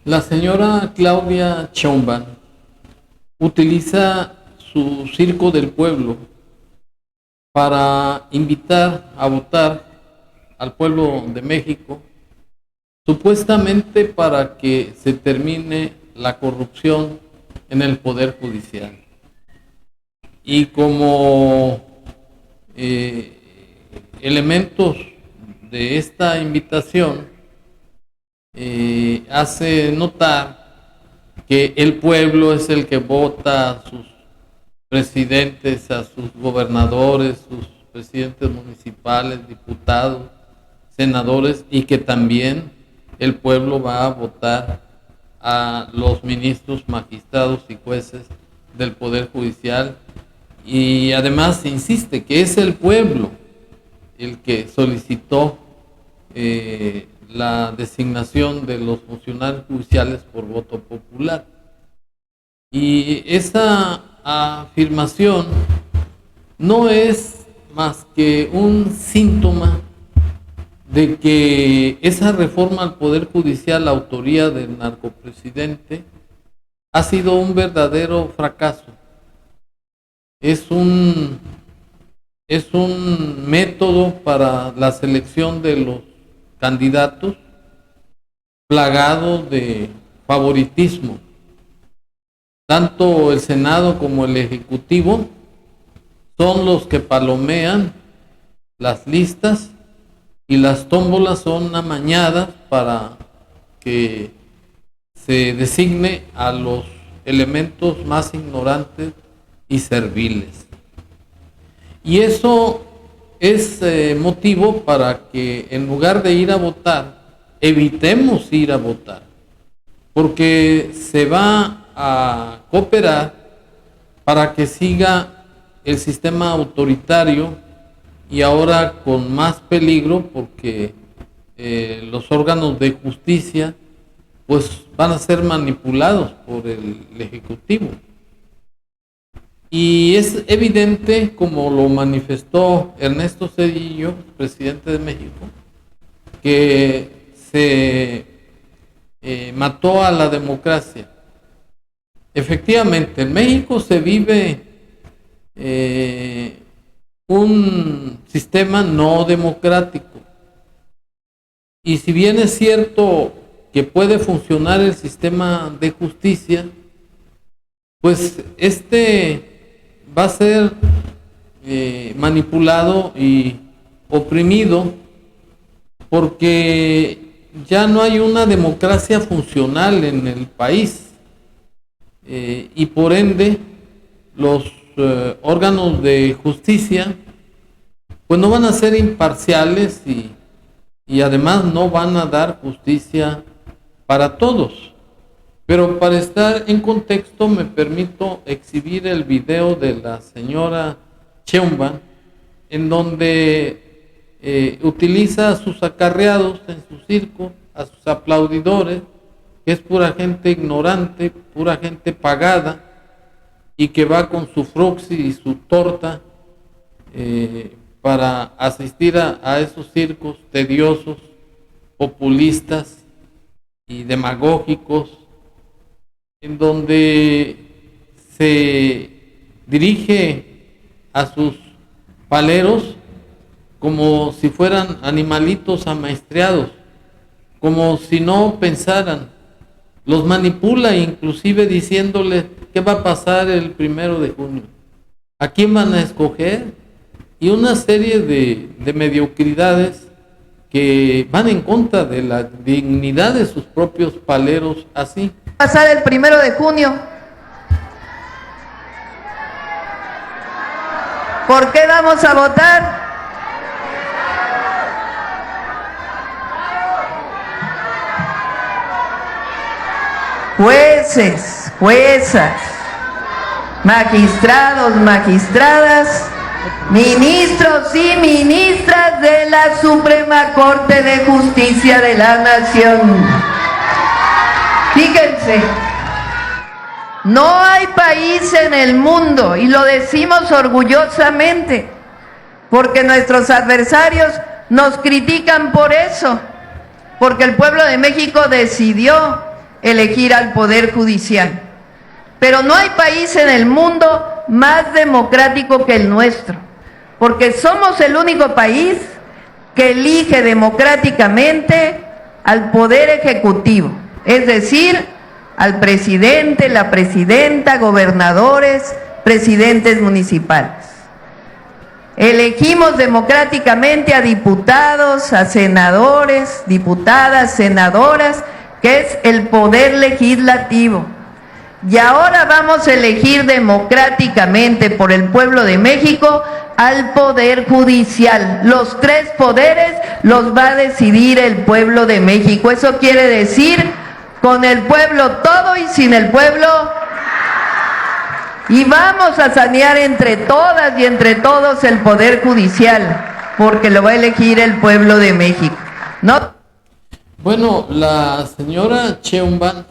La señora Claudia Sheinbaum utiliza su circo del pueblo para invitar a votar al pueblo de México, supuestamente para que se termine la corrupción en el Poder Judicial. Y como elementos de esta invitación, hace notar que el pueblo es el que vota a sus presidentes, a sus gobernadores, sus presidentes municipales, diputados, senadores, y que también el pueblo va a votar a los ministros, magistrados y jueces del Poder Judicial. Y además insiste que es el pueblo el que solicitó la designación de los funcionarios judiciales por voto popular. Y esa afirmación no es más que un síntoma de que esa reforma al Poder Judicial, la autoría del narcopresidente, ha sido un verdadero fracaso. Es un método para la selección de los candidatos plagado de favoritismo. Tanto el Senado como el Ejecutivo son los que palomean las listas y las tómbolas son amañadas para que se designe a los elementos más ignorantes y serviles. Y eso es motivo para que en lugar de ir a votar, evitemos ir a votar, porque se va a cooperar para que siga el sistema autoritario y ahora con más peligro porque los órganos de justicia pues van a ser manipulados por el Ejecutivo. Y es evidente, como lo manifestó Ernesto Zedillo, presidente de México, que se mató a la democracia. Efectivamente, en México se vive un sistema no democrático. Y si bien es cierto que puede funcionar el sistema de justicia, pues va a ser manipulado y oprimido porque ya no hay una democracia funcional en el país y por ende los órganos de justicia pues no van a ser imparciales y además no van a dar justicia para todos. Pero para estar en contexto me permito exhibir el video de la señora Sheinbaum en donde utiliza a sus acarreados en su circo, a sus aplaudidores, que es pura gente ignorante, pura gente pagada y que va con su fruxi y su torta para asistir a esos circos tediosos, populistas y demagógicos, en donde se dirige a sus paleros como si fueran animalitos amaestreados, como si no pensaran, los manipula inclusive diciéndoles qué va a pasar el 1 de junio, a quién van a escoger y una serie de mediocridades que van en contra de la dignidad de sus propios paleros así. Pasar el 1 de junio. ¿Por qué vamos a votar? Jueces, juezas, magistrados, magistradas, ministros y ministras de la Suprema Corte de Justicia de la Nación. Fíjense, no hay país en el mundo, y lo decimos orgullosamente, porque nuestros adversarios nos critican por eso, porque el pueblo de México decidió elegir al Poder Judicial. Pero no hay país en el mundo más democrático que el nuestro, porque somos el único país que elige democráticamente al Poder Ejecutivo, es decir, al presidente, la presidenta, gobernadores, presidentes municipales. Elegimos democráticamente a diputados, a senadores, diputadas, senadoras, que es el poder legislativo. Y ahora vamos a elegir democráticamente por el pueblo de México al Poder Judicial. Los 3 poderes los va a decidir el pueblo de México. Eso quiere decir, con el pueblo todo y sin el pueblo. Y vamos a sanear entre todas y entre todos el Poder Judicial, porque lo va a elegir el pueblo de México. ¿No? Bueno, la señora Sheinbaum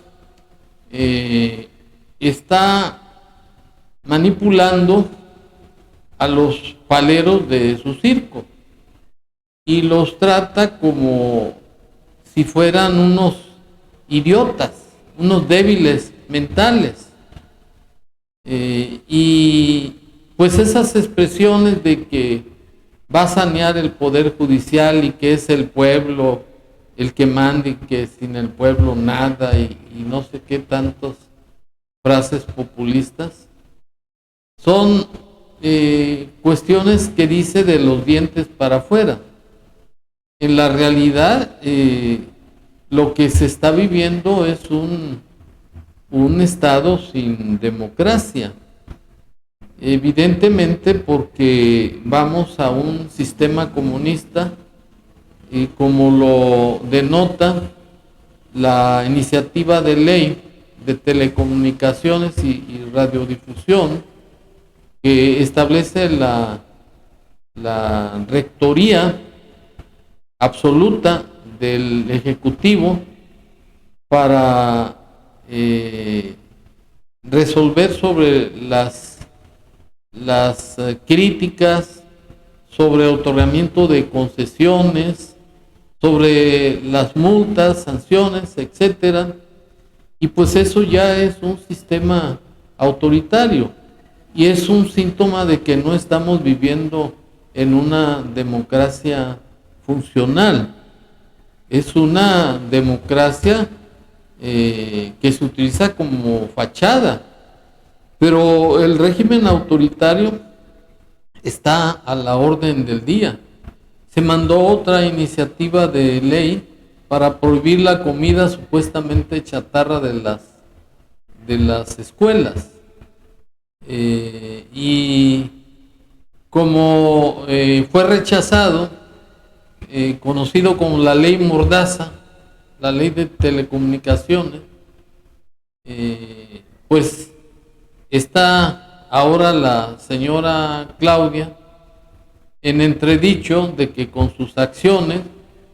está manipulando a los paleros de su circo y los trata como si fueran unos idiotas, unos débiles mentales. Y pues esas expresiones de que va a sanear el Poder Judicial y que es el pueblo el que manda y que sin el pueblo nada y no sé qué tantas frases populistas, son cuestiones que dice de los dientes para afuera. En la realidad, lo que se está viviendo es un Estado sin democracia. Evidentemente porque vamos a un sistema comunista y como lo denota la iniciativa de ley de telecomunicaciones y radiodifusión que establece la rectoría absoluta del Ejecutivo para resolver sobre las críticas sobre otorgamiento de concesiones, sobre las multas, sanciones, etcétera. Y pues eso ya es un sistema autoritario y es un síntoma de que no estamos viviendo en una democracia funcional. Es una democracia que se utiliza como fachada, pero el régimen autoritario está a la orden del día. Se mandó otra iniciativa de ley para prohibir la comida supuestamente chatarra de las escuelas. Y como fue rechazado, conocido como la ley Mordaza, la ley de telecomunicaciones, pues está ahora la señora Claudia en entredicho de que con sus acciones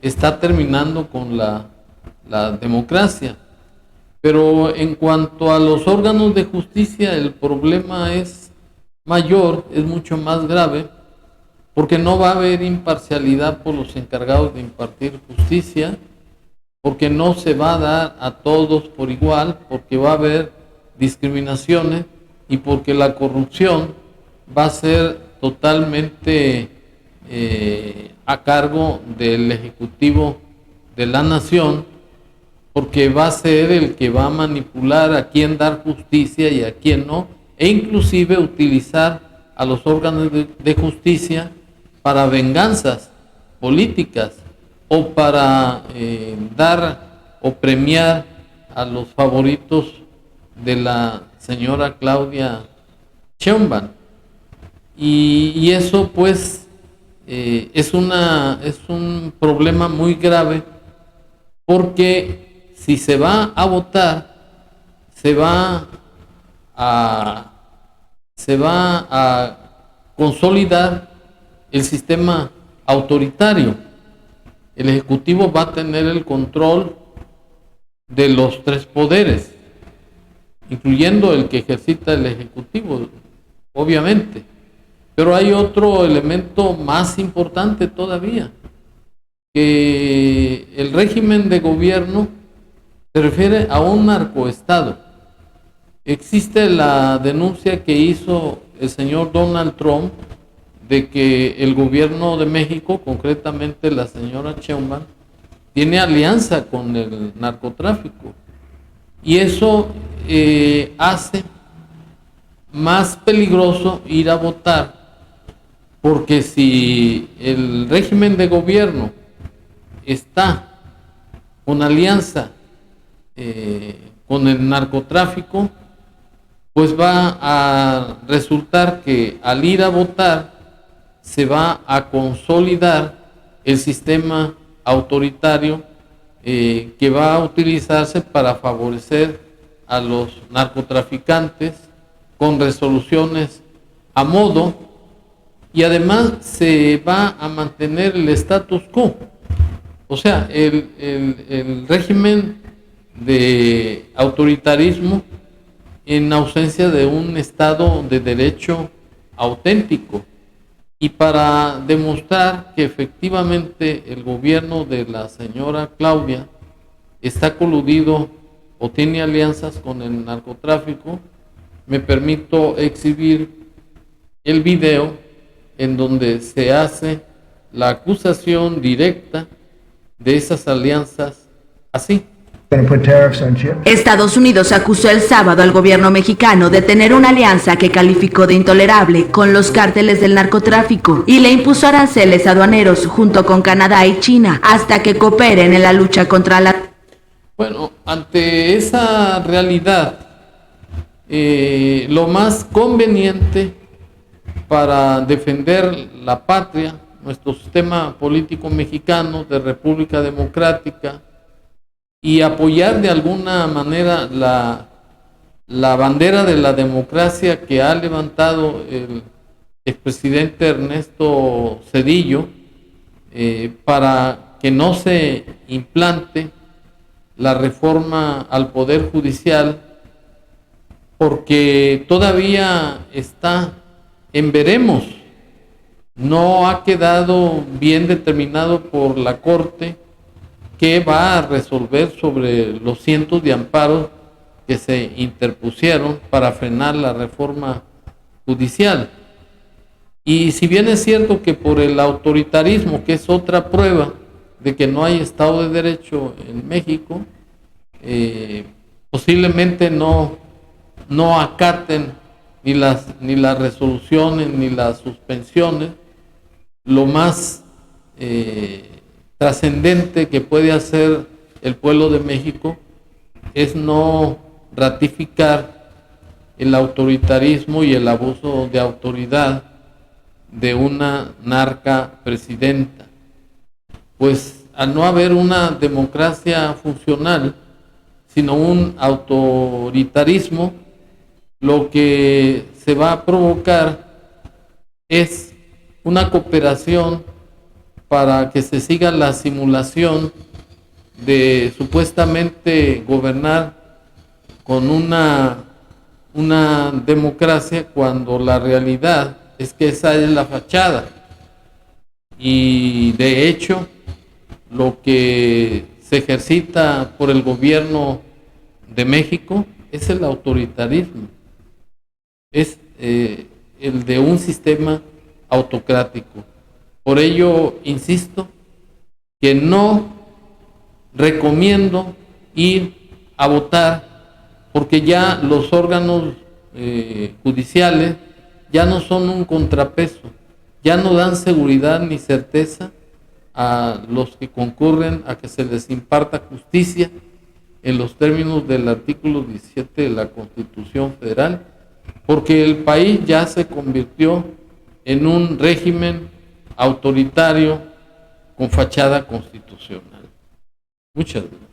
está terminando con la democracia. Pero en cuanto a los órganos de justicia, el problema es mayor, es mucho más grave, porque no va a haber imparcialidad por los encargados de impartir justicia, porque no se va a dar a todos por igual, porque va a haber discriminaciones y porque la corrupción va a ser totalmente a cargo del Ejecutivo de la Nación, porque va a ser el que va a manipular a quién dar justicia y a quién no, e inclusive utilizar a los órganos de justicia para venganzas políticas o para dar o premiar a los favoritos de la señora Claudia Sheinbaum. Y eso pues es un problema muy grave, porque si se va a votar, se va a consolidar el sistema autoritario. El Ejecutivo va a tener el control de los 3 poderes, incluyendo el que ejercita el Ejecutivo, obviamente. Pero hay otro elemento más importante todavía, que el régimen de gobierno Se refiere a un narcoestado. Existe la denuncia que hizo el señor Donald Trump de que el gobierno de México, concretamente la señora Sheinbaum, tiene alianza con el narcotráfico. Y eso hace más peligroso ir a votar, porque si el régimen de gobierno está con alianza con el narcotráfico, pues va a resultar que al ir a votar se va a consolidar el sistema autoritario que va a utilizarse para favorecer a los narcotraficantes con resoluciones a modo, y además se va a mantener el status quo. O sea, el régimen de autoritarismo en ausencia de un Estado de derecho auténtico. Y para demostrar que efectivamente el gobierno de la señora Claudia está coludido o tiene alianzas con el narcotráfico, me permito exhibir el video en donde se hace la acusación directa de esas alianzas así. Estados Unidos acusó el sábado al gobierno mexicano de tener una alianza que calificó de intolerable con los cárteles del narcotráfico y le impuso aranceles aduaneros junto con Canadá y China hasta que cooperen en la lucha contra la... Bueno, ante esa realidad, lo más conveniente para defender la patria, nuestro sistema político mexicano de República Democrática, y apoyar de alguna manera la bandera de la democracia que ha levantado el expresidente Ernesto Zedillo, para que no se implante la reforma al Poder Judicial, porque todavía está en veremos. No ha quedado bien determinado por la Corte qué va a resolver sobre los cientos de amparos que se interpusieron para frenar la reforma judicial. Y si bien es cierto que por el autoritarismo, que es otra prueba de que no hay Estado de Derecho en México, posiblemente no acaten ni las resoluciones ni las suspensiones, lo más trascendente que puede hacer el pueblo de México es no ratificar el autoritarismo y el abuso de autoridad de una narca presidenta. Pues al no haber una democracia funcional, sino un autoritarismo, lo que se va a provocar es una cooperación para que se siga la simulación de supuestamente gobernar con una democracia, cuando la realidad es que esa es la fachada. Y de hecho, lo que se ejercita por el gobierno de México es el autoritarismo, es el de un sistema autocrático. Por ello, insisto, que no recomiendo ir a votar, porque ya los órganos judiciales ya no son un contrapeso, ya no dan seguridad ni certeza a los que concurren a que se les imparta justicia en los términos del artículo 17 de la Constitución Federal, porque el país ya se convirtió en un régimen autoritario con fachada constitucional. Muchas gracias.